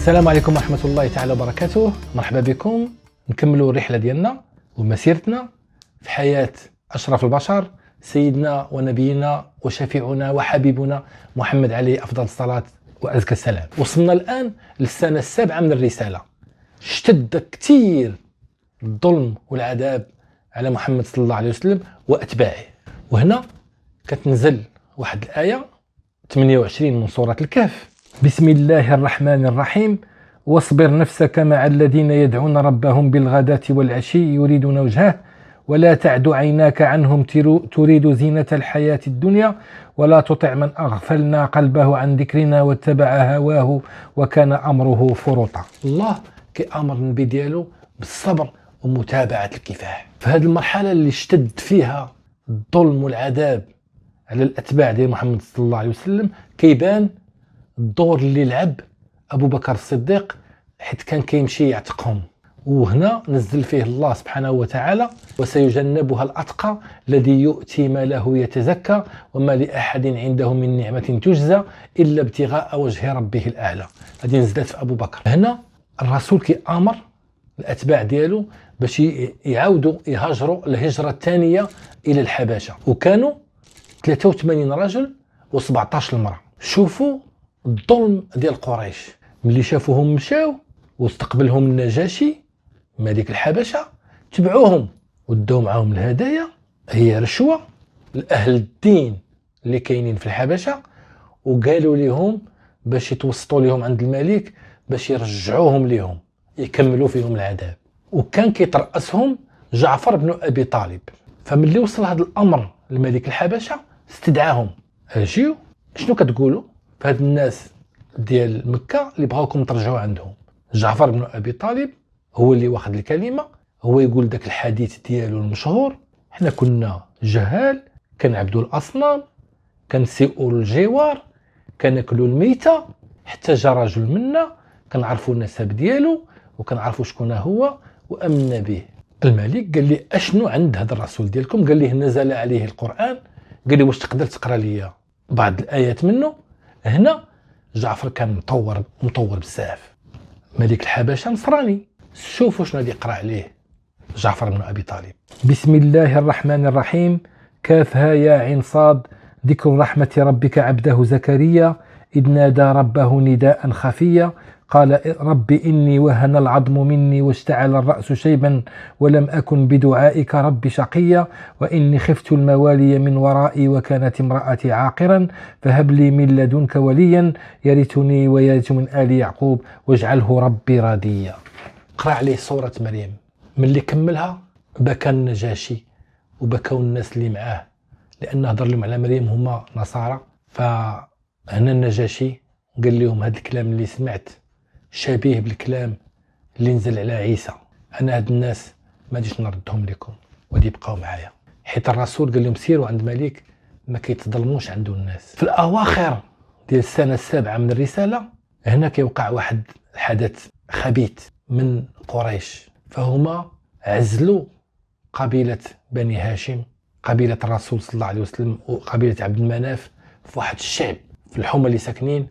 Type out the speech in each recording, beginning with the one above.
السلام عليكم ورحمة الله تعالى وبركاته. مرحبا بكم. نكملوا الرحلة ديالنا ومسيرتنا في حياة أشرف البشر سيدنا ونبينا وشفيعنا وحبيبنا محمد عليه أفضل الصلاة وأزكى السلام. وصلنا الآن للسنة السابعة من الرسالة. اشتد كثير الظلم والعذاب على محمد صلى الله عليه وسلم وأتباعه. وهنا كتنزل واحد الآية 28 من سورة الكهف. بسم الله الرحمن الرحيم. واصبر نفسك مع الذين يدعون ربهم بالغداة والعشي يريدون وجهه ولا تعد عيناك عنهم تريد زينة الحياة الدنيا ولا تطع من أغفلنا قلبه عن ذكرنا واتبع هواه وكان أمره فرطا. الله كأمر النبي ديالو بالصبر ومتابعة الكفاح. فهذه المرحلة اللي اشتد فيها الظلم والعذاب على الأتباع ديال محمد صلى الله عليه وسلم كيبان الدور اللي لعب أبو بكر الصديق حيث كان كيمشي يعتقهم. وهنا نزل فيه الله سبحانه وتعالى وسيجنبها الأتقى الذي يؤتي ماله يتزكى وما لأحد عنده من نعمة تجزى إلا ابتغاء وجه ربه الأعلى. هذه نزلت في أبو بكر. هنا الرسول كأمر الأتباع ديالو باش يعاودوا يهاجروا الهجرة الثانية إلى الحبشة، وكانوا 83 رجل و17 المرأة. شوفوا الظلم ديال قريش ملي شافوهم مشاو واستقبلهم النجاشي ملك الحبشة، تبعوهم وداو معاهم الهدايا، هي رشوة لأهل الدين اللي كاينين في الحبشة، وقالوا لهم باش يتوسطوا لهم عند الملك باش يرجعوهم لهم يكملوا فيهم العذاب. وكان كيترأسهم جعفر بن أبي طالب. فملي وصل هذا الأمر لملك الحبشة استدعاهم، اجيو شنو كتقولوا فهاد الناس ديال مكة اللي بغاوكم ترجعوا عندهم؟ جعفر بن أبي طالب هو اللي واخد الكلمة، هو يقول داك الحديث ديالو المشهور: حنا كنا جهال، كنعبدوا الأصنام، كنسيئوا الجوار، كناكلوا الميتة، حتى جا رجل منا كنعرفوا النسب ديالو وكنعرفوا شكون هو وأمنا به. الملك قال لي اشنو عند هذا الرسول ديالكم؟ قال لي نزل عليه القرآن. قال لي واش تقدر تقرا لي بعض الآيات منه؟ هنا جعفر كان مطور بزاف. ملك الحبشة نصراني، شوفوا شنو غادي يقرا عليه جعفر بن أبي طالب. بسم الله الرحمن الرحيم. كافها يا عين صاد. ذكر رحمة ربك عبده زكريا إذ نادى ربه نداء خفيا قال رب إني وهن العظم مني واشتعل الرأس شيبا ولم أكن بدعائك رب شقيا وإني خفت الموالي من ورائي وكانت امرأتي عاقرا فهب لي من لدنك وليا يرثني ويرث من آل يعقوب واجعله ربي رضيا. قرأ عليه سورة مريم. من اللي كملها بكى النجاشي وبكوا الناس اللي معاه، لأن هضر لهم على مريم هما نصارى. فهنا النجاشي قال لهم هذا الكلام اللي سمعت شبيه بالكلام اللي نزل على عيسى، انا هاد الناس ما غاديش نردهم لكم ودي يبقاو معايا، حيت الرسول قال لهم سيروا عند ملك ما كيتظلموش عنده الناس. في الاواخر ديال السنه السابعه من الرساله هنا كيوقع واحد الحدث خبيث من قريش، فهما عزلوا قبيله بني هاشم، قبيله الرسول صلى الله عليه وسلم وقبيله عبد المناف في واحد الشعب في الحومه اللي ساكنين،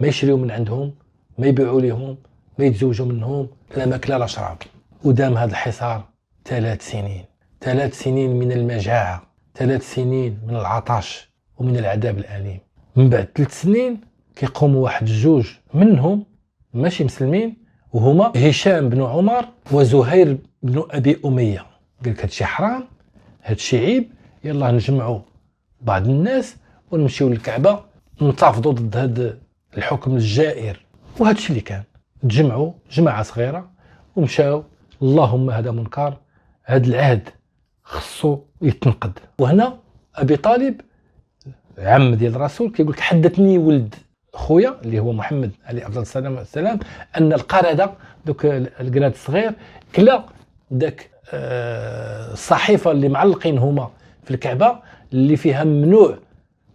ما يشريوا من عندهم، ما يبيعوا لهم، ما يتزوجوا منهم، لا ماكله لا شراب. ودام هذا الحصار 3 سنين، 3 سنين من المجاعة، 3 سنين من العطش ومن العذاب الأليم. من بعد 3 سنين كيقوموا واحد الجوج منهم ماشي مسلمين، وهما هشام بن عمر وزهير بن أبي أمية. قال لك هادشي حرام، هادشي عيب، يلا نجمعوا بعض الناس ونمشيو للكعبة نتفاوضوا ضد هذا الحكم الجائر. وهذا الشيء اللي كان، تجمعوا جماعه صغيره ومشاو. اللهم هذا منكر، هذا العهد خصو يتنقض. وهنا ابي طالب عم ديال الرسول كيقول لك حدثني ولد خويا اللي هو محمد عليه افضل الصلاه والسلام ان القرده دوك القراد الصغير كلا داك الصحيفه اللي معلقين هما في الكعبه اللي فيها ممنوع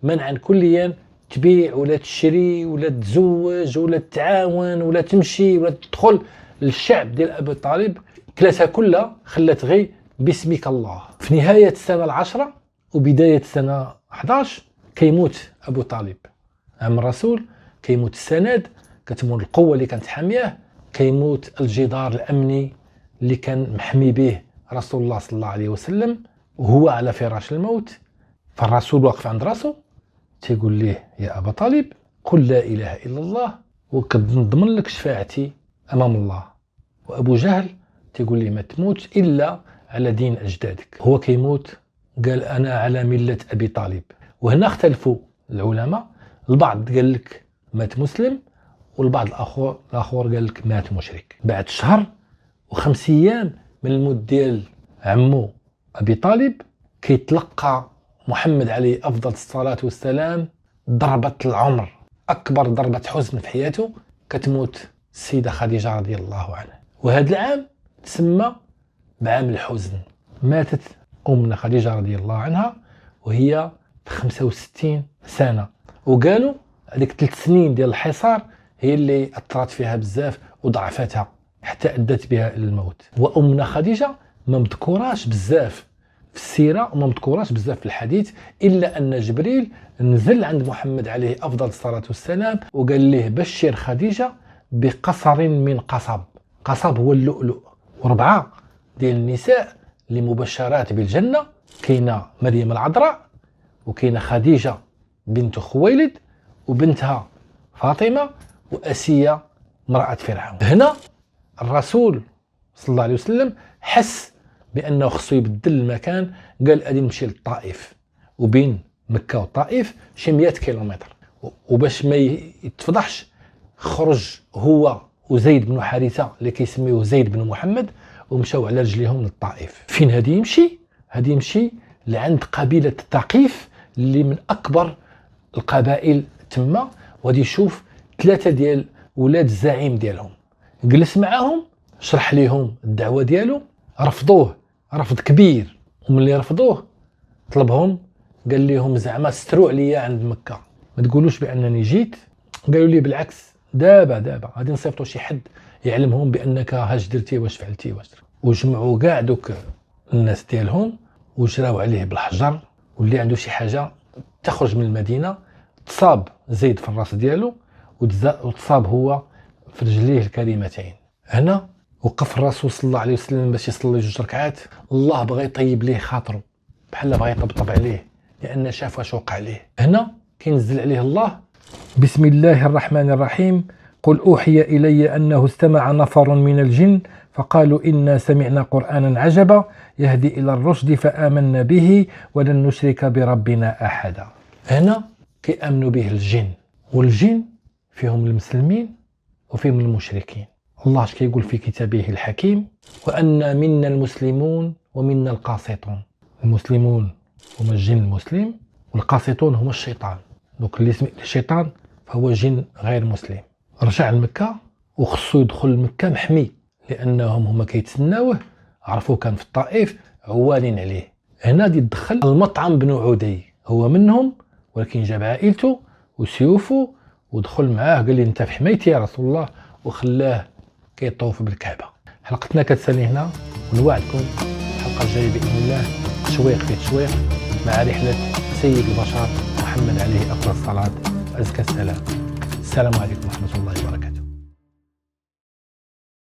منعا كليا تبيع ولا تشري ولا تزوج ولا تتعاون ولا تمشي ولا تدخل للشعب ديال ابي طالب، كلاتها كلها خلات غير باسمك الله. في نهايه السنه العشرة وبدايه السنه 11 كيموت ابو طالب عم الرسول، كيموت السند كتموت القوة اللي كانت حامياه، كيموت الجدار الأمني اللي كان محمي به رسول الله صلى الله عليه وسلم وهو على فراش الموت. فالرسول واقف عند راسه تيقول ليه يا أبا طالب قل لا إله إلا الله وكنضمن لك شفاعتي أمام الله. وأبو جهل تيقول ليه ما تموت إلا على دين أجدادك. هو كيموت قال أنا على ملة أبي طالب. وهنا اختلفوا العلماء، البعض قال لك مات مسلم والبعض الآخر قال لك مات مشرك. بعد شهر و5 أيام من الموت ديال عمو أبي طالب كيتلقى محمد عليه أفضل الصلاة والسلام ضربة العمر، أكبر ضربة حزن في حياته، كتموت السيدة خديجة رضي الله عنها. وهذا العام تسمى بعام الحزن. ماتت أمنا خديجة رضي الله عنها وهي 65 سنة، وقالوا هذيك 3 سنين ديال الحصار هي اللي أثرت فيها بزاف وضعفتها حتى أدت بها إلى الموت. وأمنا خديجة ما مذكوراش بزاف في السيرة وما مذكوراش بزاف في الحديث، إلا أن جبريل نزل عند محمد عليه أفضل الصلاة والسلام وقال له بشر خديجة بقصر من قصب. قصب هو اللؤلؤ. و4 ديال النساء اللي مبشرات بالجنة، كاينة مريم العذراء وكاينة خديجة بنت خويلد وبنتها فاطمة وأسية امرأة فرعون. هنا الرسول صلى الله عليه وسلم حس بأنه خصو يبدل المكان، قال أدي نمشي للطائف، وبين مكة والطائف شي 100 كيلومتر، وباش ما يتفضحش خرج هو وزيد بن حارثة اللي كيسميوه زيد بن محمد ومشاو على رجليهم للطائف. فين هادي يمشي؟ هادي يمشي لعند قبيلة الثقيف اللي من أكبر القبائل تما، وغادي يشوف 3 ديال ولاد الزعيم ديالهم، جلس معاهم شرح ليهم الدعوة ديالو، رفضوه رفض كبير. وملي رفضوه طلبهم قال لهم زعما ستروا عليا عند مكة، ما تقولوش بأنني جيت. قالوا لي بالعكس، دابا غادي نصيفطوا شي حد يعلمهم بأنك هاش درتي واش فعلتي واش درتي. وجمعوا كاع دوك الناس ديالهم وجراو عليه بالحجر، واللي عنده شي حاجة تخرج من المدينة. تصاب زيد في الراس ديالو وتصاب هو في رجليه الكريمتين. هنا وقف الرسول صلى الله عليه وسلم باش يصلي 2 ركعات. الله بغى يطيب ليه خاطره، بحال بغى يطبطب عليه لأن شاف واش وقع ليه. هنا كينزل عليه الله بسم الله الرحمن الرحيم قل أوحي إلي أنه استمع نفر من الجن فقالوا إنا سمعنا قرآنا عجبا يهدي إلى الرشد فآمنا به ولن نشرك بربنا أحدا. هنا كيأمنوا به الجن، والجن فيهم المسلمين وفيهم المشركين. الله كيقول في كتابه الحكيم وأن منا المسلمون ومنا القاسطون. المسلمون هما الجن المسلم، والقاسطون هما الشيطان. دوك اللي اسمه الشيطان فهو جن غير مسلم. رجع لمكة وخصو يدخل مكة محمي، لأنهم هما كيتسناوه، عرفوه كان في الطائف عوالين عليه. هنا دي دخل المطعم بن عدي، هو منهم ولكن جاب عائلته وسيوفه ودخل معاه، قال لي انت في حمايتي يا رسول الله، وخلاه كيطوف بالكعبة. حلقتنا كتسالي هنا، ونوعدكم الحلقة الجاية بإذن الله تشويق في تشويق مع رحلة سيد البشر محمد عليه أفضل الصلاة وأزكى السلام. السلام عليكم ورحمة الله.